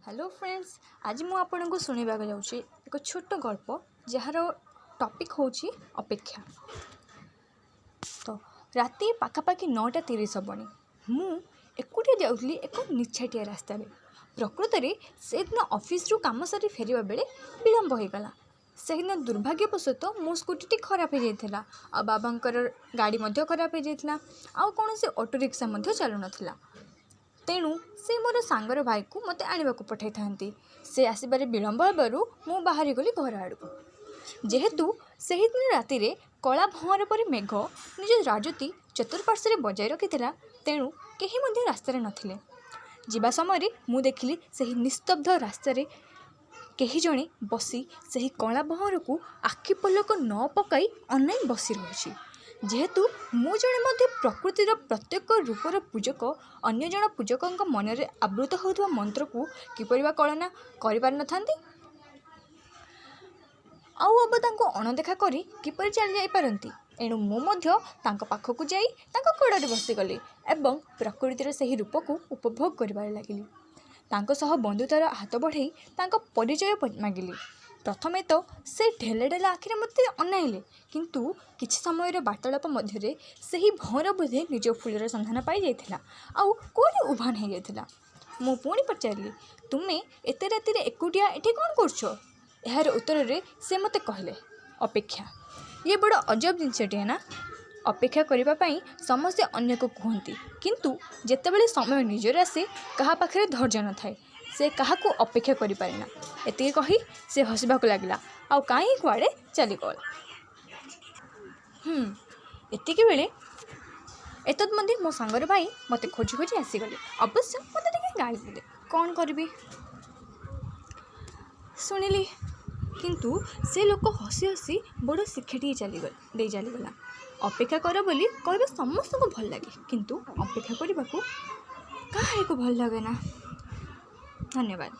Hello friends, आज मु आपको शुणा जाऊँगी एक छोट गल्प जार टॉपिक होची अपेक्षा। तो राति पाखापाखि 9:30 बनी मु एकुटिया जाऊली एक निछाटिया रास्ता। प्रकृत में से दिन ऑफिस रु काम सारी फेरिबा बेले विलंब हो गला। से दिन दुर्भाग्यवशतः मो स्कूटी खराब हो जाता आ बाबांकर गाड़ी खराब हो जाता आ कौन से ऑटो रिक्शा चलु नथिला। तेणु से मोर सांगर भाई को मत आने को पठाई था। से आसबार विलंब होबारु मु बाहरी गली घर आड़ को। जेहेतु से दिन राति रे कला भंवर पर मेघ निज राजती चतुर्पार्श्व बजाय रखिथिला, तेणु केही मध्य रास्तार नथिले। जीवा समय मु देखिली सही निस्तब्ध रास्तार केही जणे बसी सही कला भंवर को आखि पलक न पकाई अनाई बसी रही। जेहेतु मु जड़े मध्य प्रकृतिर प्रत्येक रूपर पूजक अन्य जन पूजकों मन में आवृत होता मंत्र को किपर कलना कर अणदेखा कर किपर चली जापारती। एणु मु पाखक जाई कोड़े बसीगली एवं प्रकृतिर से रूप को उपभोग कर लगिली। बंधुतार हाथ बढ़ाई परिचय मागिली। प्रथमे तो से ढेले ढेले आखिरे मत अनाइले, किंतु किछि समय वार्तालाप मध्य से ही भंवर बोधे निज फूलर संधान पाई जाइथिला आउ कोरी उभान हो जाइथिला। मु पुणी पचारि, तुमे एते राति एकुटिया एठी कौन करछो? यार उत्तर रे से मते कहले, अपेक्षा। ये बड़ अजब जिनसटे ना। अपेक्षा करिबा पई समस्ते अन्य को कहती, किंतु जेतेबेले समय निजर आसे कहा पाखरे धैर्य न थाए से कहा को अपेक्षा करि पारेना। एति कही से हसबाक लागला आ काई कुआडे चली गला। एतिके बेले एतद मध्य मो सांगर भाई मते खोजी खोजी आसीगले। अवश्य मते टिके गाली देले, कौन करबी सुनिली। किंतु से लोक हसी हसी बड़ शिक्षाटी चलीगला। अपेक्षा कर बोली कहबे समस्त को भल लगे, किंतु अपेक्षा करने को काहे को भल लगे ना। धन्यवाद।